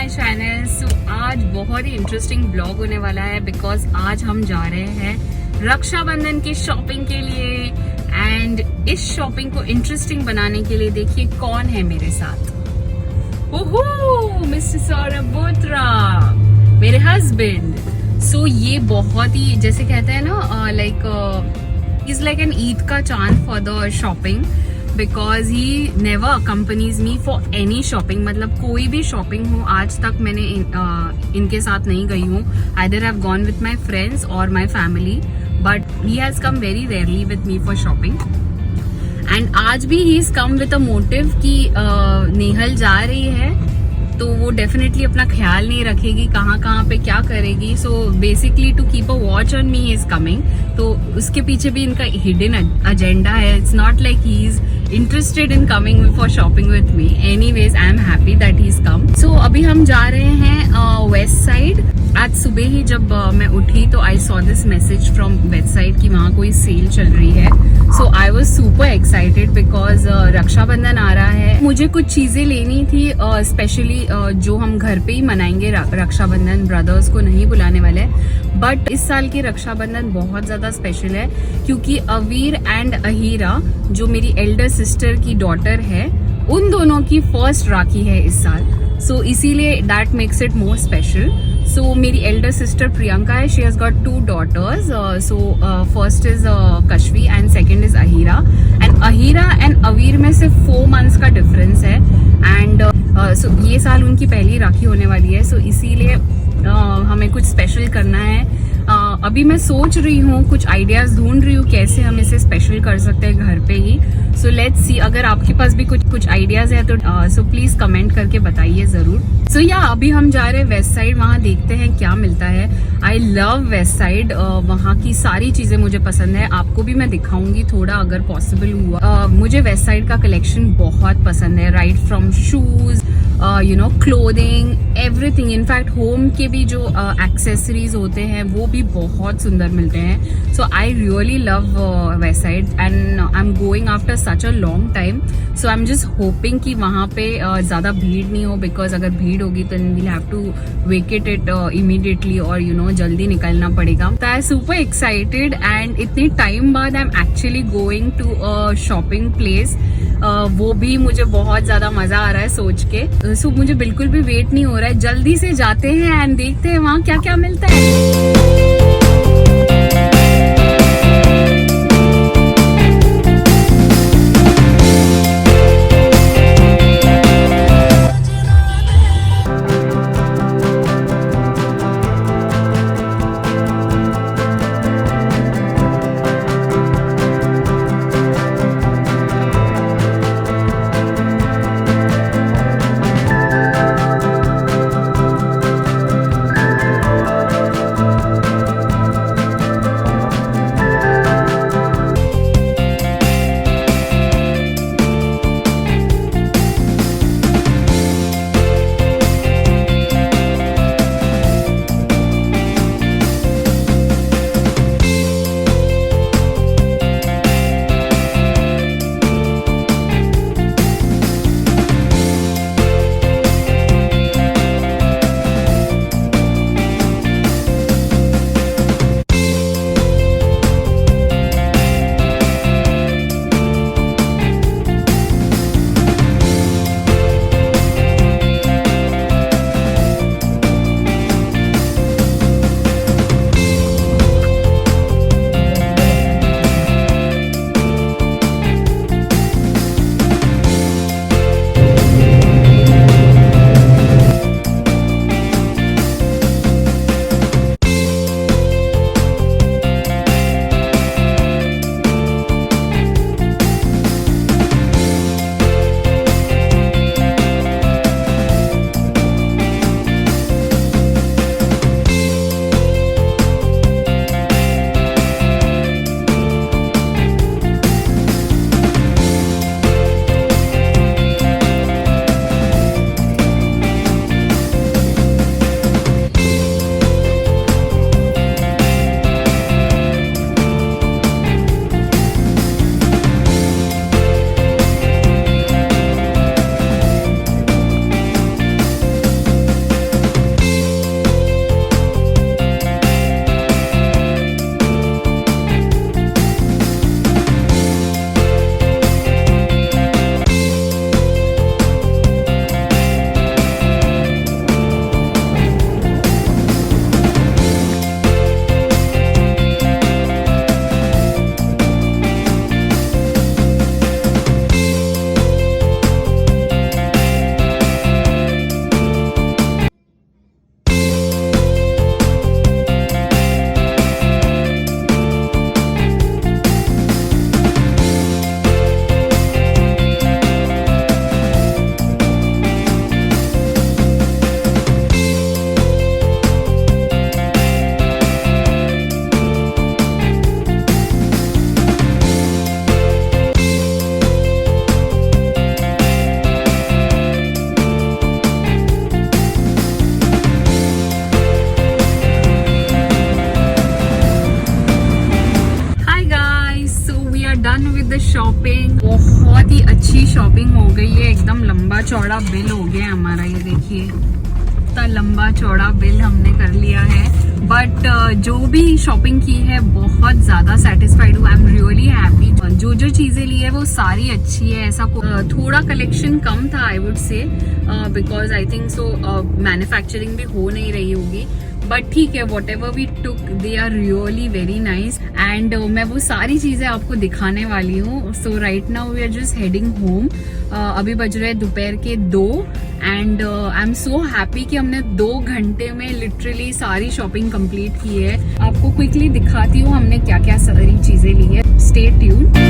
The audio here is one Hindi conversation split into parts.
My channel. सो आज बहुत ही इंटरेस्टिंग ब्लॉग होने वाला है बिकॉज आज हम जा रहे हैं रक्षाबंधन की शॉपिंग के लिए। एंड इस शॉपिंग को इंटरेस्टिंग बनाने के लिए देखिए कौन है मेरे साथ। ओहो, मिस्टर सौरभ बोत्रा, मेरे हस्बैंड। सो ये बहुत ही जैसे कहते हैं ना like is like an Eid का chance for the shopping because he never accompanies me for any shopping. मतलब कोई भी शॉपिंग हो आज तक मैंने इनके साथ नहीं गई हूँ। Either have gone with my friends और my family, but he has come very rarely with me for shopping. And आज भी he is come with a motive कि नेहल जा रही है तो वो डेफिनेटली अपना ख्याल नहीं रखेगी कहाँ पे क्या करेगी। So basically to keep a watch on me is coming. तो उसके पीछे भी इनका हिडन एजेंडा है। It's not like he is interested in coming for shopping with me. Anyways I am happy that he is come. So अभी हम जा रहे हैं वेस्ट साइड। आज सुबह ही जब मैं उठी तो I saw this message from Westside कि वहाँ कोई सेल चल रही है। So I was super excited because Rakshabandhan आ रहा है। मुझे कुछ चीजें लेनी थी स्पेशली जो हम घर पे ही मनाएंगे रक्षाबंधन, ब्रदर्स को नहीं बुलाने वाले। बट इस साल की रक्षाबंधन बहुत ज्यादा स्पेशल है क्योंकि अवीर एंड अहीरा जो मेरी एल्डर सिस्टर की डॉटर है उन दोनों की फर्स्ट राखी है इस साल। सो इसीलिए that makes it more special. So मेरी एल्डर सिस्टर प्रियंका है, she has got 2 daughters. So first is Kashvi and second is Ahira. And Ahira and Aveer में सिर्फ 4 months का डिफरेंस है। एंड so ये साल उनकी पहली राखी होने वाली है। सो इसीलिए हमें कुछ स्पेशल करना है। अभी मैं सोच रही हूँ, कुछ आइडियाज ढूंढ रही हूँ कैसे हम इसे स्पेशल कर सकते हैं घर पे ही। सो लेट्स सी, अगर आपके पास भी कुछ आइडियाज है तो सो प्लीज कमेंट करके बताइए जरूर। सो या अभी हम जा रहे हैं वेस्ट साइड, वहाँ देखते हैं क्या मिलता है। आई लव वेस्ट साइड, वहाँ की सारी चीजें मुझे पसंद है। आपको भी मैं दिखाऊंगी थोड़ा अगर पॉसिबल हुआ। मुझे वेस्ट साइड का कलेक्शन बहुत पसंद है, right from shoes, you know, clothing, everything. In fact home के भी जो एक्सेसरीज होते हैं वो भी बहुत सुंदर मिलते हैं। So I really love Westside and I am going after such a long time. So I am just hoping कि वहाँ पे ज्यादा भीड़ नहीं हो बिकॉज अगर भीड़ होगी तो we'll have to vacate it immediately और यू नो जल्दी निकलना पड़ेगा। तो I am super excited and इतने टाइम बाद I am actually going to a shopping place. वो भी मुझे बहुत ज्यादा मजा आ रहा है सोच के। सो मुझे बिल्कुल भी वेट नहीं हो रहा है, जल्दी से जाते हैं एंड देखते हैं वहाँ क्या क्या मिलता है। चौड़ा बिल हो गया हमारा, ये देखिए इतना लंबा चौड़ा बिल हमने कर लिया है। बट जो भी शॉपिंग की है बहुत ज्यादा सेटिस्फाइड हूँ, आई एम रियली हैप्पी। जो जो चीजें ली है वो सारी अच्छी है, ऐसा थोड़ा कलेक्शन कम था I would say, because I think so manufacturing भी हो नहीं रही होगी, बट ठीक है, whatever we took they are really very nice. And मैं वो सारी चीजें आपको दिखाने वाली हूँ। So right now we are just heading home. अभी बज रहे दोपहर के 2 and I am so happy कि हमने 2 घंटे में लिटरली सारी शॉपिंग कंप्लीट की है। आपको क्विकली दिखाती हूँ हमने क्या क्या सारी चीजें ली है। Stay tuned.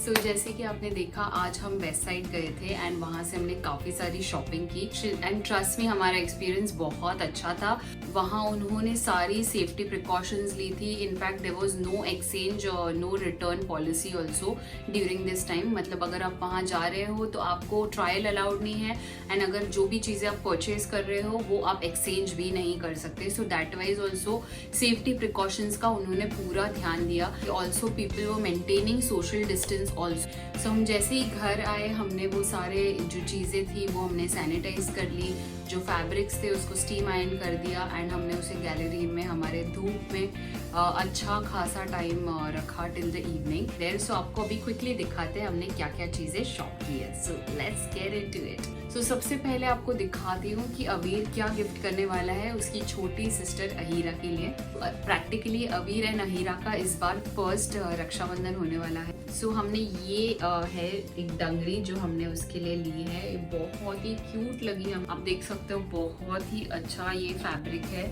तो जैसे कि आपने देखा आज हम वेस्ट साइड गए थे एंड वहां से हमने काफी सारी शॉपिंग की एंड ट्रस्ट मी हमारा एक्सपीरियंस बहुत अच्छा था। वहां उन्होंने सारी सेफ्टी प्रिकॉशंस ली थी। In fact there was no exchange और no return policy also during this time. मतलब अगर आप वहां जा रहे हो तो आपको ट्रायल अलाउड नहीं है एंड अगर जो भी चीजें आप परचेज कर रहे हो वो आप एक्सचेंज भी नहीं कर सकते। So that wise also safety precautions का उन्होंने पूरा ध्यान दिया। ऑल्सो पीपल वो मेंटेनिंग सोशल डिस्टेंस ऑल्सो। सो हम जैसे ही घर आए हमने वो सारे जो चीज़ें थी वो हमने सैनिटाइज कर ली, जो फैब्रिक्स थे उसको स्टीम आयन कर दिया एंड हमने उसे गैलरी में हमारे धूप में अच्छा खासा टाइम रखा टिल द इवनिंग देयर। सो आपको अभी क्विकली दिखाते हैं हमने क्या क्या चीज़ें शॉप की है। So let's get into it. So सबसे पहले आपको दिखाती हूँ कि अवीर क्या गिफ्ट करने वाला है उसकी छोटी सिस्टर अहीरा के लिए। प्रैक्टिकली अवीर एंड अहीरा का इस बार फर्स्ट रक्षाबंधन होने वाला है। सो हमने ये है एक डंगरी जो हमने उसके लिए ली है, बहुत ही क्यूट लगी। हम आप देख सकते हो बहुत ही अच्छा ये फैब्रिक है।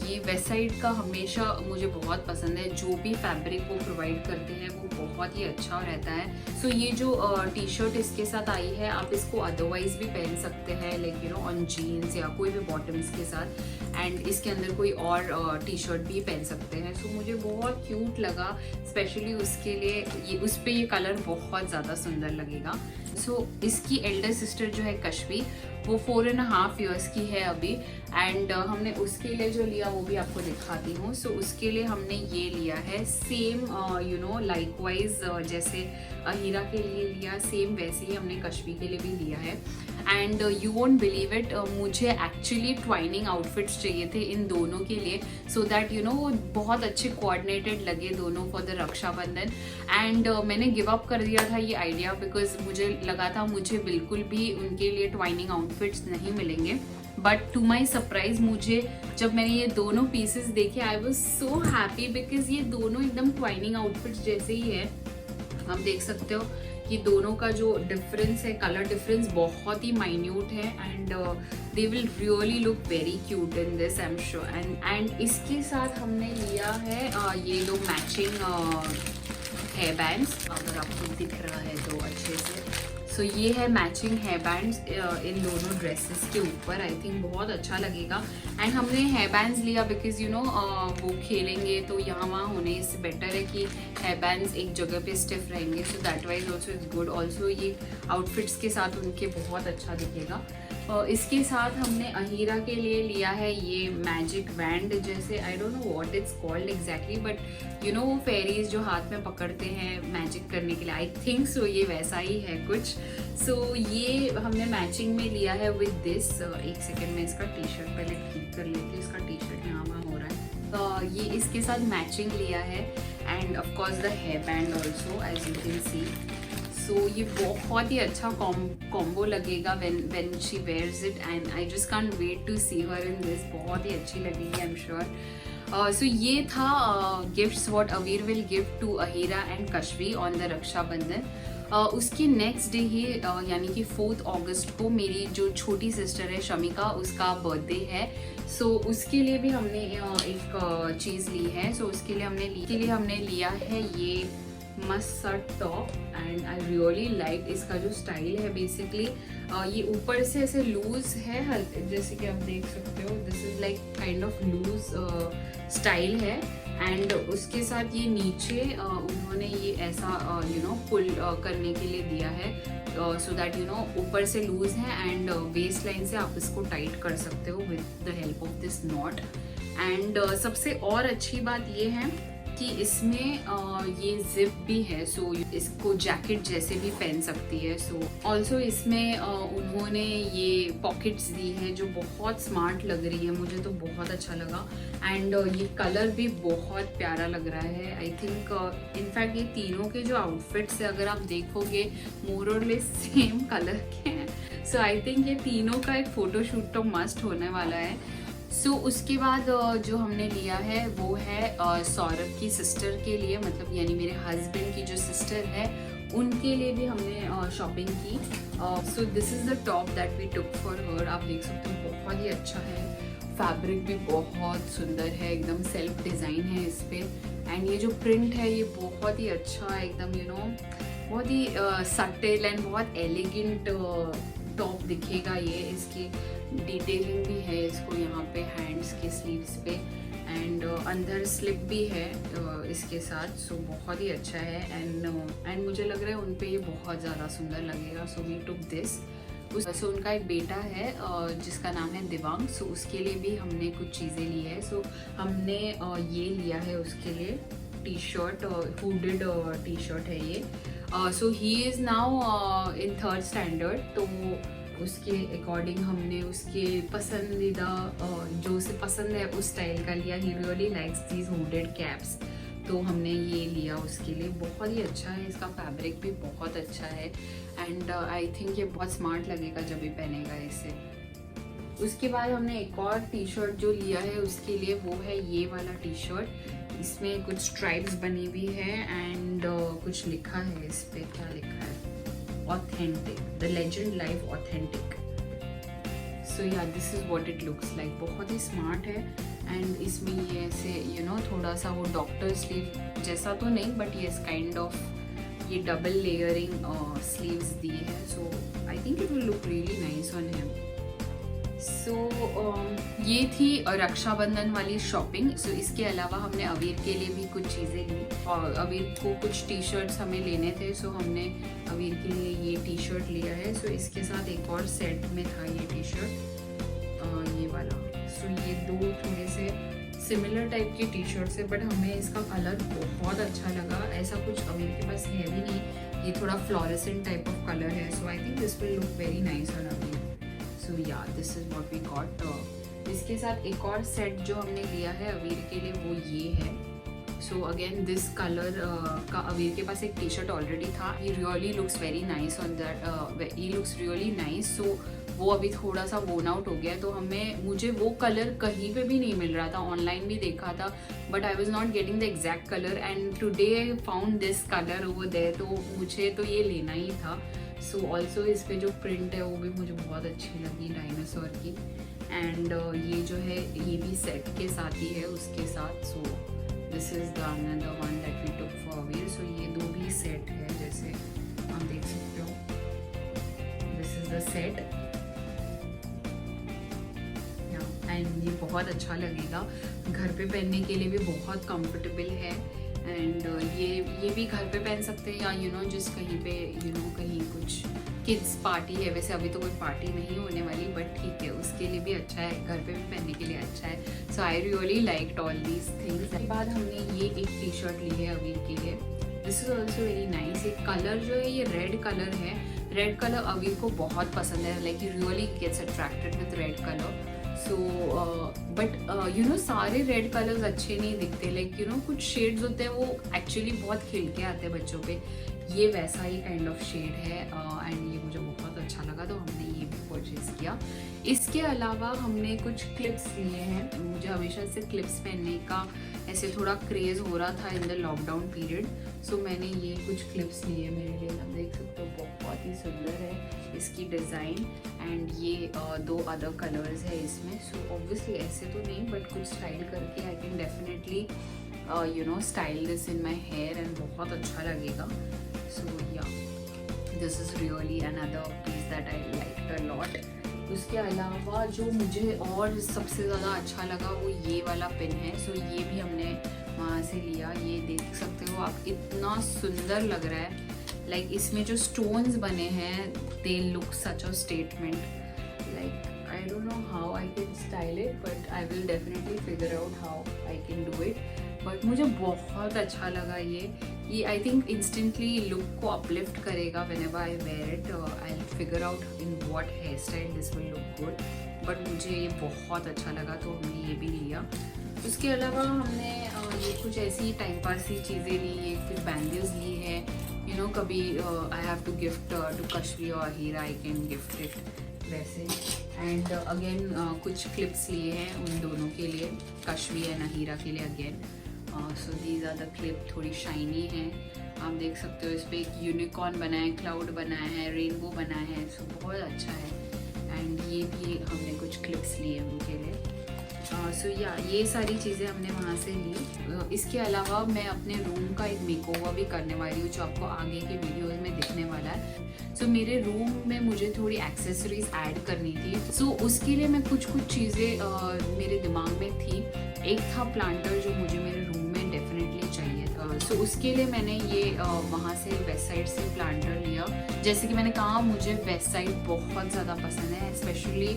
ये वेस्ट साइड का हमेशा मुझे बहुत पसंद है, जो भी फैब्रिक वो प्रोवाइड करते हैं वो बहुत ही अच्छा रहता है। सो ये जो टी शर्ट इसके साथ आई है आप इसको अदरवाइज भी पहन सकते हैं, like you know on jeans या कोई भी बॉटम्स के साथ, एंड इसके अंदर कोई और टी शर्ट भी पहन सकते हैं। सो मुझे बहुत क्यूट लगा, स्पेशली उसके लिए ये उस पे ये कलर बहुत ज़्यादा सुंदर लगेगा। सो इसकी एल्डर सिस्टर जो है कश्मी वो 4.5 years की है अभी, एंड हमने उसके लिए जो लिया वो भी आपको दिखाती हूँ। सो उसके लिए हमने ये लिया है सेम यू नो लाइकवाइज जैसे अहीरा के लिए लिया सेम वैसे ही हमने कश्मी के लिए भी लिया है। And you won't believe it, मुझे एक्चुअली ट्वाइनिंग आउटफिट्स चाहिए थे इन दोनों के लिए, सो दैट यू नो बहुत अच्छे कोऑर्डिनेटेड लगे दोनों फॉर द रक्षाबंधन। एंड मैंने गिव अप कर दिया था ये आइडिया बिकॉज मुझे लगा था मुझे बिल्कुल भी उनके लिए ट्वाइनिंग आउटफिट्स नहीं मिलेंगे। बट टू माई सरप्राइज मुझे जब मैंने ये दोनों पीसेस देखे I was so happy because ये दोनों एकदम ट्वाइनिंग आउटफिट्स जैसे ही है। आप देख सकते हो कि दोनों का जो डिफरेंस है, कलर डिफरेंस बहुत ही माइन्यूट है and they will really look very cute in this I am sure. And इसके साथ हमने लिया है ये दो मैचिंग हेयर बैंड्स, अगर आपको दिख रहा है तो अच्छे से। सो ये है मैचिंग हेयर बैंड्स इन दोनों ड्रेसेस के ऊपर, आई थिंक बहुत अच्छा लगेगा। एंड हमने हेयर बैंड्स लिया बिकॉज यू नो वो खेलेंगे तो यहाँ वहाँ होने से बेटर है कि हेयर बैंड्स एक जगह पे स्टिफ रहेंगे। So that wise also it's good. Also ये आउटफिट्स के साथ उनके बहुत अच्छा दिखेगा। इसके साथ हमने अहीरा के लिए लिया है ये मैजिक बैंड, जैसे I don't know what it's called exactly, but you know वो फेरीज जो हाथ में पकड़ते हैं मैजिक करने के लिए, आई थिंक सो ये वैसा ही है कुछ। सो ये हमने मैचिंग में लिया है विद दिस। एक सेकेंड में इसका टी शर्ट पहले ठीक कर लेती हूँ, इसका टी शर्ट यहाँ वहाँ हो रहा है। तो ये इसके साथ मैचिंग लिया है and of course the hair band also as you can see. So ये बहुत ही अच्छा कॉम्बो लगेगा when she wears it and I just can't wait to see her in this, बहुत ही अच्छी लगेगी आई एम श्योर। सो ये था gifts what Aveer will give to Ahira and Kashmi on the Rakshabandhan. उसके नेक्स्ट डे ही यानी कि 4 अगस्त को मेरी जो छोटी सिस्टर है शमिका उसका बर्थडे है। सो उसके लिए भी हमने एक चीज़ ली है। सो उसके लिए हमने लिया है ये मस्त सा top and I really like इसका जो स्टाइल है। बेसिकली ये ऊपर से ऐसे लूज है, जैसे कि आप देख सकते हो this is like kind of loose style है एंड उसके साथ ये नीचे उन्होंने ये ऐसा यू नो पुल करने के लिए दिया है सो दैट यू नो ऊपर से लूज है एंड वेस्ट लाइन से आप इसको टाइट कर सकते हो with the help of this not. And सबसे और अच्छी बात ये है कि इसमें ये जिप भी है, सो इसको जैकेट जैसे भी पहन सकती है। सो ऑल्सो इसमें उन्होंने ये पॉकेट्स दी हैं जो बहुत स्मार्ट लग रही है, मुझे तो बहुत अच्छा लगा। एंड ये कलर भी बहुत प्यारा लग रहा है। आई थिंक इनफैक्ट ये तीनों के जो आउटफिट्स है अगर आप देखोगे मोर और लेस सेम कलर के हैं। सो आई थिंक ये तीनों का एक फोटोशूट तो मस्ट होने वाला है। सो उसके बाद जो हमने लिया है वो है सौरभ की सिस्टर के लिए, मतलब यानी मेरे हस्बैंड की जो सिस्टर है उनके लिए भी हमने शॉपिंग की। So this is the top that we took for her. आप देख सकते हो बहुत ही अच्छा है, फैब्रिक भी बहुत सुंदर है, एकदम सेल्फ डिज़ाइन है इस पर। एंड ये जो प्रिंट है ये बहुत ही अच्छा है, एकदम बहुत ही सटल एंड बहुत एलिगेंट टॉप दिखेगा ये। इसकी डिटेलिंग भी है इसको यहाँ पे हैंड्स के स्लीव्स पे, एंड अंदर स्लिप भी है इसके साथ। सो बहुत ही अच्छा है। एंड मुझे लग रहा है उन पे ये बहुत ज़्यादा सुंदर लगेगा। So we took this. सो उनका एक बेटा है जिसका नाम है दिवांग। सो उसके लिए भी हमने कुछ चीज़ें ली है। सो हमने ये लिया है उसके लिए T shirt, hooded T shirt है ये। So he is now in 3rd standard, तो उसके अकॉर्डिंग हमने उसके पसंदीदा जो उसे पसंद है उस स्टाइल का लिया। He really likes these hooded caps, तो हमने ये लिया उसके लिए। बहुत ही अच्छा है, इसका फैब्रिक भी बहुत अच्छा है। एंड आई थिंक ये बहुत स्मार्ट लगेगा जब भी पहनेगा इसे। उसके बाद हमने एक और टी शर्ट जो लिया है उसके लिए, वो है ये वाला टी शर्ट। इसमें कुछ स्ट्राइप्स बनी हुई है एंड कुछ लिखा है इस पे, क्या लिखा है, authentic, the legend life authentic. So yeah this is what it looks like. बहुत ही स्मार्ट है। एंड इसमें ये ऐसे थोड़ा सा वो डॉक्टर स्लीव जैसा तो नहीं, बट ये काइंड ऑफ ये डबल लेयरिंग स्लीव्स दी है। So I think it will look really nice on him. So ये थी रक्षाबंधन वाली शॉपिंग। सो इसके अलावा हमने अवीर के लिए भी कुछ चीज़ें ली, और अवीर को कुछ टी शर्ट्स हमें लेने थे। सो हमने अवीर के लिए ये टी शर्ट लिया है। सो इसके साथ एक और सेट में था ये टी शर्ट, ये वाला। सो ये दो थोड़े से सिमिलर टाइप की टी शर्ट्स है, बट हमें इसका कलर बहुत अच्छा लगा। ऐसा कुछ अवीर के पास है भी नहीं, ये थोड़ा फ्लोरेसेंट टाइप ऑफ कलर है। So I think this will look very nice on Aveer. So yeah this is what we got. इसके साथ एक और सेट जो हमने लिया है अवीर के लिए वो ये है। सो अगेन दिस कलर का अवीर के पास एक टी शर्ट ऑलरेडी था। He really looks very nice on that, he looks really nice. So वो अभी थोड़ा सा वोन आउट हो गया है, तो मुझे वो कलर कहीं पे भी नहीं मिल रहा था। ऑनलाइन भी देखा था but I was not getting the exact colour, and today I found this colour over there, तो मुझे तो ये लेना ही था। सो ऑल्सो इस पर जो प्रिंट है वो भी मुझे बहुत अच्छी लगी, डायनासोर की। एंड ये जो है ये भी सेट के साथ ही है उसके साथ। So this is the another one that we took for Aveer. So ये दो भी सेट है, जैसे आप देख सकते हो, this is the set. And ये बहुत अच्छा लगेगा, घर पे पहनने के लिए भी बहुत कंफर्टेबल है। एंड ये भी घर पे पहन सकते हैं, या जिस कहीं पे कहीं कुछ किड्स पार्टी है। वैसे अभी तो कोई पार्टी नहीं होने वाली, बट ठीक है, उसके लिए भी अच्छा है, घर पे भी पहनने के लिए अच्छा है। So I really liked all these things. उसके बाद हमने ये एक टी शर्ट ली है अवीर के लिए। This is also very nice. ये कलर जो है ये रेड कलर है। रेड कलर अवीर को बहुत पसंद है, like he really gets attracted with red colour. So but सारे रेड कलर्स अच्छे नहीं दिखते, लाइक कुछ शेड्स होते हैं वो एक्चुअली बहुत खिल के आते हैं बच्चों पे। ये वैसा ही काइंड ऑफ शेड है, एंड ये मुझे बहुत अच्छा लगा, तो हमने ये भी परचेज किया। इसके अलावा हमने कुछ क्लिप्स लिए हैं। मुझे हमेशा से क्लिप्स पहनने का ऐसे थोड़ा क्रेज़ हो रहा था इन द लॉकडाउन पीरियड। सो मैंने ये कुछ क्लिप्स लिए मेरे लिए। आप देख सकते हो बहुत ही सुंदर है इसकी डिज़ाइन, एंड ये दो अदर कलर्स है इसमें। सो ऑब्वियसली ऐसे तो नहीं, बट कुछ स्टाइल करके I can definitely style this in my hair, and बहुत अच्छा लगेगा। So yeah this is really another piece that I liked a lot. उसके अलावा जो मुझे और सबसे ज़्यादा अच्छा लगा वो ये वाला पेन है। सो ये भी हमने वहाँ से लिया। ये देख सकते हो आप, इतना सुंदर लग रहा है। लाइक इसमें जो स्टोन्स बने हैं they look such a statement. Like I don't know how I can style it, but I will definitely figure out how I can do it. But मुझे बहुत अच्छा लगा ये I think instantly look को uplift करेगा whenever I wear it. I'll figure out in what hairstyle this will look good. But मुझे ये बहुत अच्छा लगा तो हमने ये भी लिया. उसके अलावा हमने ये कुछ ऐसी टाइम पास की चीज़ें ली, ये कुछ बैंगल्स ली है. You know, कभी I have to gift to Kashvi or Hira, I can gift it वैसे. एंड अगेन कुछ क्लिप्स लिए हैं उन दोनों के लिए, कश्वी एंड हीरा के लिए again. So these are the clip, थोड़ी शाइनी है. आप देख सकते हो इस पर एक यूनिकॉर्न बना है, क्लाउड बना है, रेनबो बना है. सो बहुत अच्छा है. एंड ये भी हमने कुछ क्लिप्स लिए उनके लिए. सो या ये सारी चीज़ें हमने वहाँ से ली. इसके अलावा मैं अपने रूम का एक मेकओवर भी करने वाली हूँ जो आपको आगे के वीडियोस में दिखने वाला है. सो मेरे रूम में मुझे थोड़ी एक्सेसरीज ऐड करनी थी. सो उसके लिए मैं कुछ चीज़ें मेरे दिमाग में थी. एक था प्लांटर जो मुझे मेरे रूम में डेफिनेटली चाहिए था. सो उसके लिए मैंने ये वहाँ से वेस्ट साइड से प्लांटर लिया. जैसे कि मैंने कहा मुझे वेस्ट साइड बहुत ज़्यादा पसंद है, स्पेशली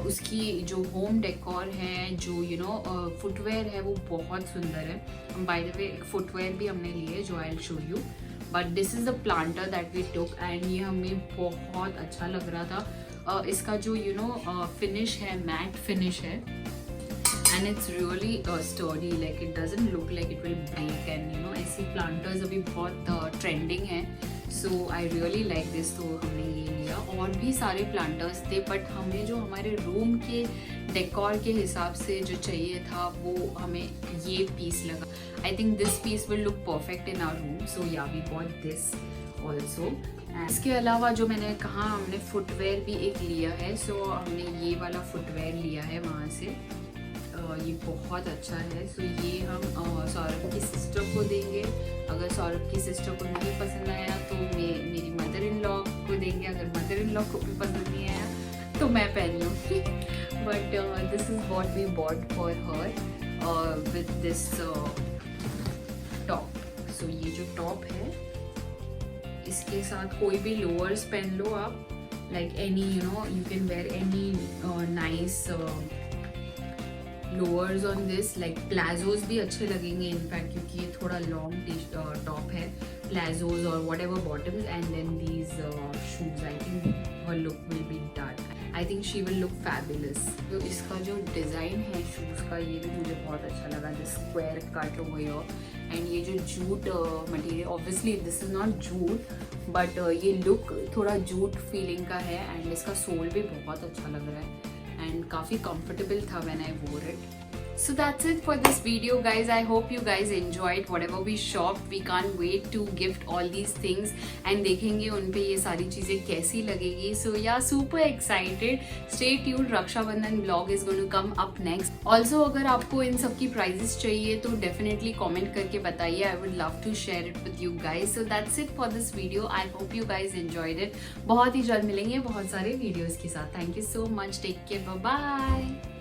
उसकी जो होम डेकोर है, जो यू नो फुटवेयर है वो बहुत सुंदर है. बाय द वे एक फुटवेयर भी हमने लिए जो I will show you. But this is the planter that we took and ये हमें बहुत अच्छा लग रहा था. इसका जो यू नो फिनिश है, मैट फिनिश है and it's really sturdy, like it doesn't look like it will break. And you know ऐसी प्लांटर्स अभी बहुत ट्रेंडिंग है. So I really like this. तो हमने ये लिया. और भी सारे प्लांटर्स थे बट हमें जो हमारे रूम के डेकोर के हिसाब से जो चाहिए था वो हमें ये पीस लगा. I think this piece will look perfect in our room. So yeah we bought this also. इसके अलावा जो मैंने कहा हमने फुटवेयर भी एक लिया है. सो हमने ये वाला फुटवेयर लिया है वहाँ से. ये बहुत अच्छा है. सो ये हम सौरभ की सिस्टर को देंगे. अगर सौरभ की सिस्टर को नहीं पसंद आया तो मेरी मदर इन लॉ को देंगे. अगर मदर इन लॉ को भी पसंद नहीं आया तो मैं पहन लूँगी. But this is what we bought for her with this top. So ये जो टॉप है इसके साथ कोई भी लोअर्स पहन लो आप, like any you know you can wear any nice lowers on this. Like palazzos भी अच्छे लगेंगे इनफैक्ट, क्योंकि ये थोड़ा लॉन्ग टॉप है. प्लाजोज और whatever bottoms and then these shoes. I think her look will be done. I think she will look fabulous. तो इसका जो डिज़ाइन है शूज़ का ये भी मुझे बहुत अच्छा लगा. This square cut over here and ये जो jute material, obviously this is not jute but ये लुक थोड़ा जूट फीलिंग का है. एंड इसका सोल भी बहुत अच्छा लग रहा है and काफ़ी comfortable था when I wore it. So that's it for this video guys. I hope you guys enjoyed whatever we shopped. We can't wait to gift all these things and देखेंगे उन पे ये सारी चीज़ें कैसी लगेगी. So yeah, super excited. Stay tuned. Rakshabandhan vlog is going to come up next. Also अगर आपको इन सब की prices चाहिए तो definitely comment करके बताइए. I would love to share it with you guys. So that's it for this video. I hope you guys enjoyed it. बहुत ही जल्द मिलेंगे बहुत सारे videos के साथ. Thank you so much. Take care. Bye bye.